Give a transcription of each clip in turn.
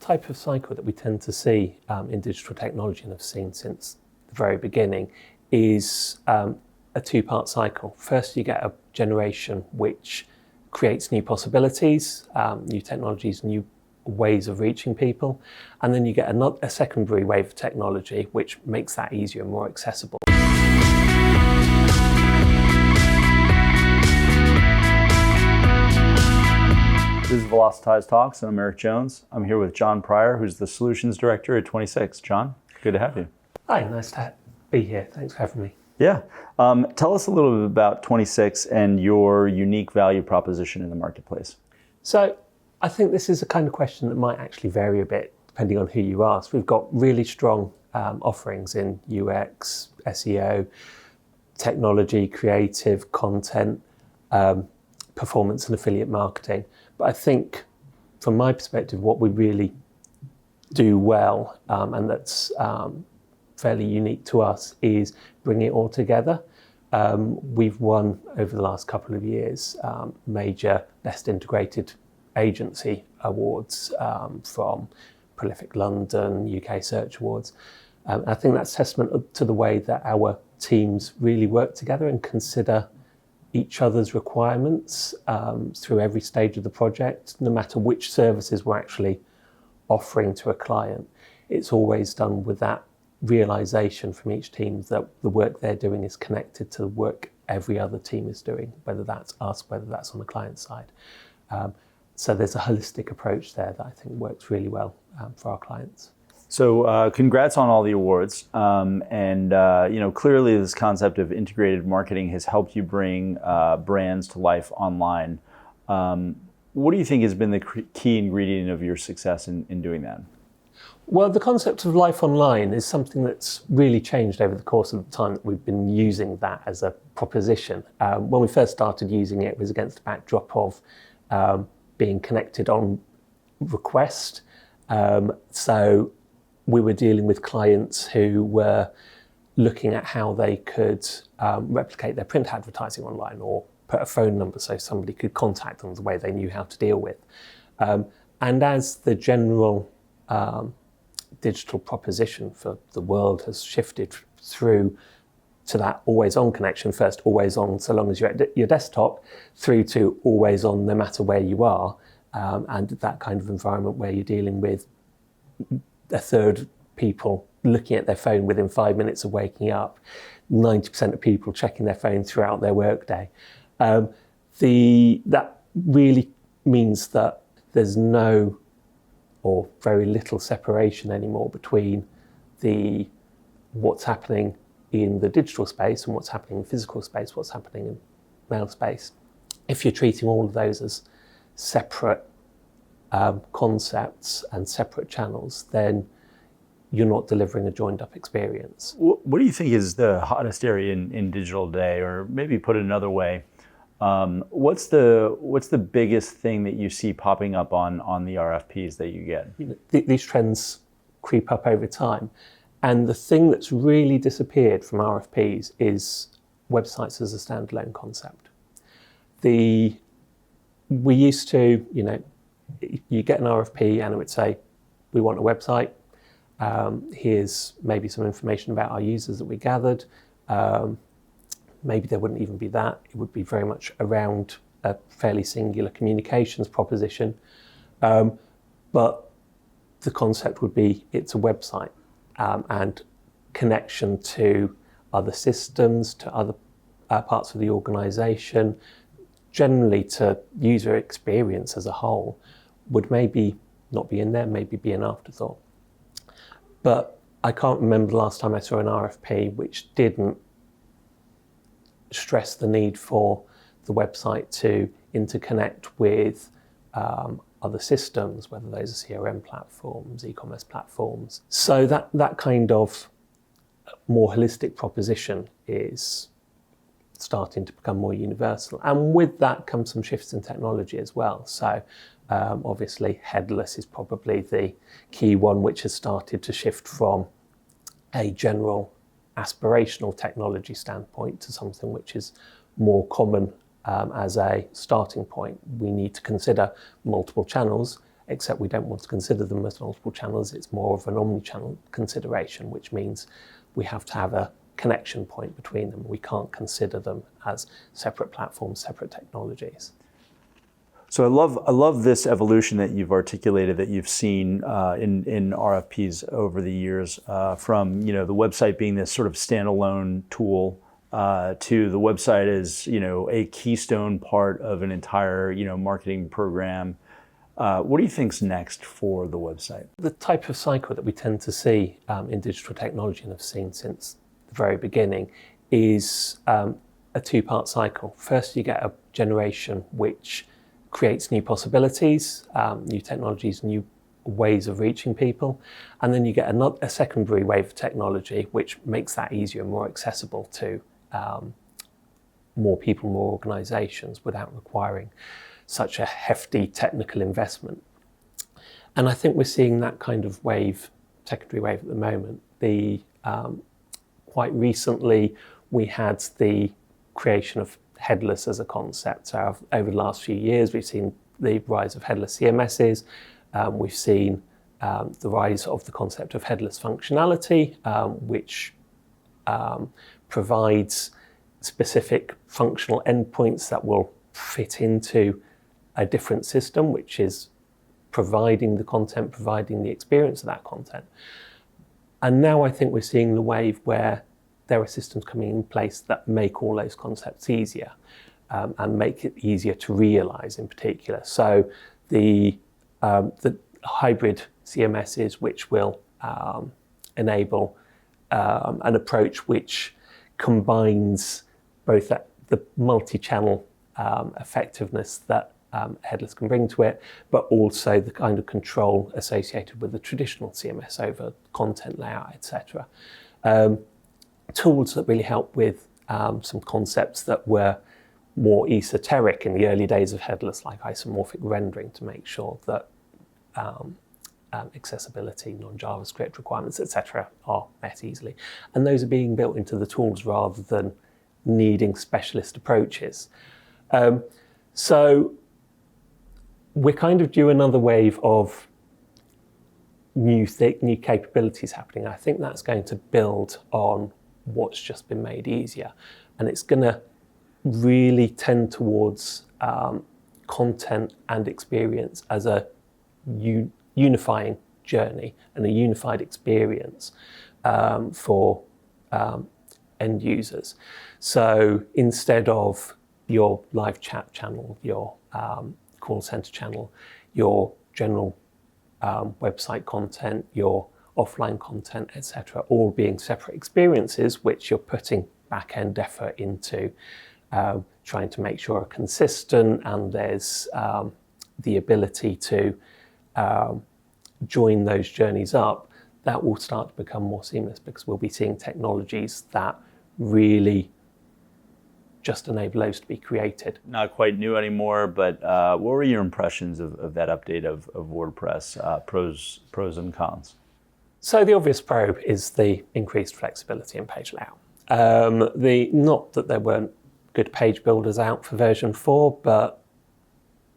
type of cycle that we tend to see in digital technology and have seen since the very beginning is a two-part cycle. First, you get a generation which creates new possibilities, new technologies, new ways of reaching people. And then you get a secondary wave of technology which makes that easier and more accessible. This is Velocitize Talks, and I'm Eric Jones. I'm here with John Pryor, who's the Solutions Director at 26. John, good to have you. Hi, nice to be here. Thanks for having me. Yeah. Tell us a little bit about 26 and your unique value proposition in the marketplace. So I think this is a kind of question that might actually vary a bit depending on who you ask. We've got really strong offerings in UX, SEO, technology, creative, content, performance and affiliate marketing. But I think from my perspective, what we really do well, and that's fairly unique to us, is bring it all together. We've won over the last couple of years major Best Integrated Agency awards from Prolific London, UK Search Awards. I think that's testament to the way that our teams really work together and consider each other's requirements through every stage of the project, no matter which services we're actually offering to a client. It's always done with that realization from each team that the work they're doing is connected to the work every other team is doing, whether that's us, whether that's on the client side. So there's a holistic approach there that I think works really well for our clients. So congrats on all the awards. Clearly this concept of integrated marketing has helped you bring brands to life online. What do you think has been the key ingredient of your success in doing that? Well, the concept of life online is something that's really changed over the course of the time that we've been using that as a proposition. When we first started using it, it was against the backdrop of being connected on request. So we were dealing with clients who were looking at how they could replicate their print advertising online or put a phone number so somebody could contact them the way they knew how to deal with. And as the general digital proposition for the world has shifted through to that always on connection, first always on so long as you're at your desktop, through to always on no matter where you are, and that kind of environment where you're dealing with a third people looking at their phone within 5 minutes of waking up, 90% of people checking their phone throughout their workday. That really means that there's no or very little separation anymore between what's happening in the digital space and what's happening in physical space, what's happening in mail space. If you're treating all of those as separate concepts and separate channels, then you're not delivering a joined up experience. What do you think is the hottest area in digital today, or maybe put it another way, what's the biggest thing that you see popping up on the RFPs that you get? These trends creep up over time, and the thing that's really disappeared from RFPs is websites as a standalone concept. We used to, you get an RFP and it would say, we want a website. Here's maybe some information about our users that we gathered. Maybe there wouldn't even be that. It would be very much around a fairly singular communications proposition. But the concept would be it's a website and connection to other systems, to other parts of the organization, generally to user experience as a whole, would maybe not be in there, maybe be an afterthought. But I can't remember the last time I saw an RFP which didn't stress the need for the website to interconnect with other systems, whether those are CRM platforms, e-commerce platforms. So that kind of more holistic proposition is starting to become more universal. And with that comes some shifts in technology as well. So obviously headless is probably the key one, which has started to shift from a general aspirational technology standpoint to something which is more common as a starting point. We need to consider multiple channels, except we don't want to consider them as multiple channels. It's more of an omni-channel consideration, which means we have to have a connection point between them. We can't consider them as separate platforms, separate technologies. So I love this evolution that you've articulated, that you've seen in RFPs over the years, from the website being this sort of standalone tool to the website as a keystone part of an entire marketing program. What do you think's next for the website? The type of cycle that we tend to see in digital technology, and have seen since the very beginning, is a two-part cycle. First, you get a generation which creates new possibilities, new technologies, new ways of reaching people. And then you get a secondary wave of technology which makes that easier and more accessible to more people, more organizations, without requiring such a hefty technical investment. And I think we're seeing that kind of wave, secondary wave at the moment. Quite recently, we had the creation of headless as a concept. So over the last few years, we've seen the rise of headless CMSs. We've seen the rise of the concept of headless functionality, which provides specific functional endpoints that will fit into a different system, which is providing the content, providing the experience of that content. And now I think we're seeing the wave where there are systems coming in place that make all those concepts easier, and make it easier to realize in particular. So the hybrid CMSs, which will enable an approach which combines both the multi-channel effectiveness that headless can bring to it, but also the kind of control associated with the traditional CMS over content layout, etc. Tools that really help with some concepts that were more esoteric in the early days of headless, like isomorphic rendering, to make sure that accessibility, non-JavaScript requirements, etc. are met easily. And those are being built into the tools rather than needing specialist approaches. So we're kind of due another wave of new capabilities happening. I think that's going to build on what's just been made easier. And it's going to really tend towards content and experience as a unifying journey and a unified experience for end users. So instead of your live chat channel, your call center channel, your general website content, your offline content, etc., all being separate experiences which you're putting back-end effort into trying to make sure are consistent, and there's the ability to join those journeys up, that will start to become more seamless, because we'll be seeing technologies that really just enable those to be created. Not quite new anymore, but what were your impressions of that update of WordPress, pros and cons? So the obvious pro is the increased flexibility in page layout. Not that there weren't good page builders out for version 4, but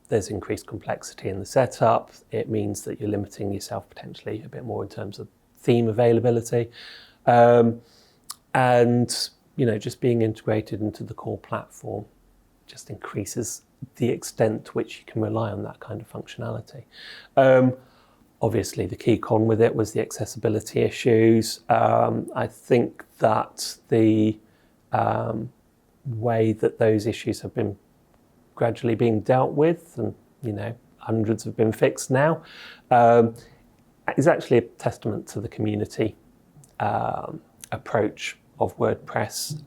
there's increased complexity in the setup. It means that you're limiting yourself potentially a bit more in terms of theme availability. And just being integrated into the core platform just increases the extent to which you can rely on that kind of functionality. Obviously, the key con with it was the accessibility issues. I think that the way that those issues have been gradually being dealt with, and hundreds have been fixed now, is actually a testament to the community approach of WordPress,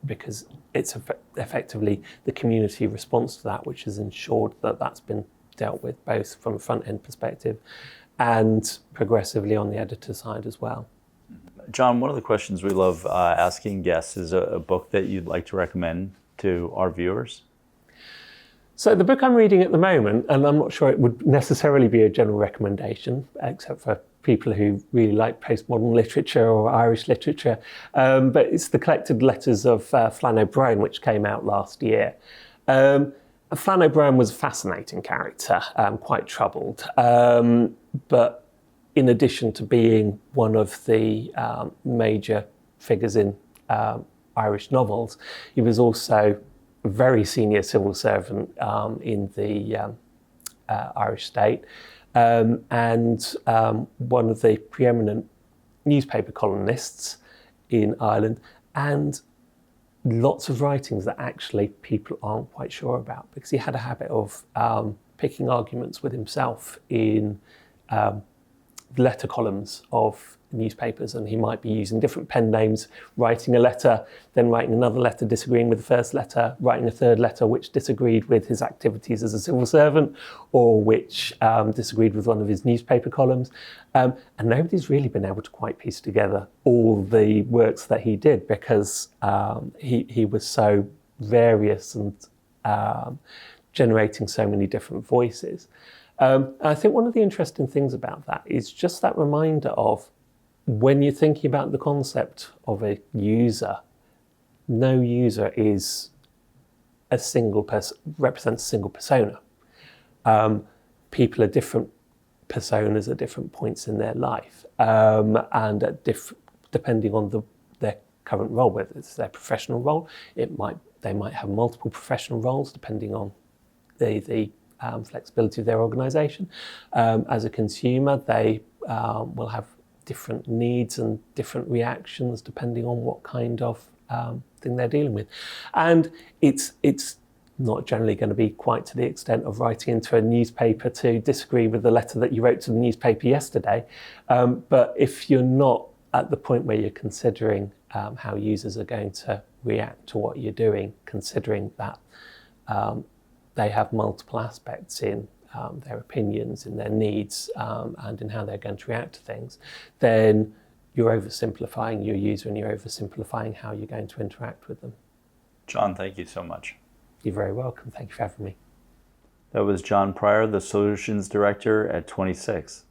because it's effectively the community response to that which has ensured that that's been dealt with both from a front-end perspective and progressively on the editor side as well. John, one of the questions we love asking guests is a book that you'd like to recommend to our viewers. So the book I'm reading at the moment, and I'm not sure it would necessarily be a general recommendation, except for people who really like postmodern literature or Irish literature, but it's the collected letters of Flann O'Brien, which came out last year. Flann O'Brien was a fascinating character, quite troubled. But in addition to being one of the major figures in Irish novels, he was also a very senior civil servant in the Irish state, and one of the preeminent newspaper columnists in Ireland, and lots of writings that actually people aren't quite sure about, because he had a habit of picking arguments with himself in letter columns of newspapers, and he might be using different pen names, writing a letter, then writing another letter disagreeing with the first letter, writing a third letter which disagreed with his activities as a civil servant, or which disagreed with one of his newspaper columns. And nobody's really been able to quite piece together all the works that he did, because he was so various and generating so many different voices. I think one of the interesting things about that is just that reminder of, when you're thinking about the concept of a user, no user is a single person, represents a single persona. People are different personas at different points in their life, and at depending on their current role, whether it's their professional role, they might have multiple professional roles depending on the flexibility of their organisation. As a consumer, they will have different needs and different reactions depending on what kind of thing they're dealing with. And it's not generally going to be quite to the extent of writing into a newspaper to disagree with the letter that you wrote to the newspaper yesterday. But if you're not at the point where you're considering how users are going to react to what you're doing, considering that they have multiple aspects in their opinions, in their needs, and in how they're going to react to things, then you're oversimplifying your user and you're oversimplifying how you're going to interact with them. John, thank you so much. You're very welcome. Thank you for having me. That was John Pryor, the Solutions Director at 26.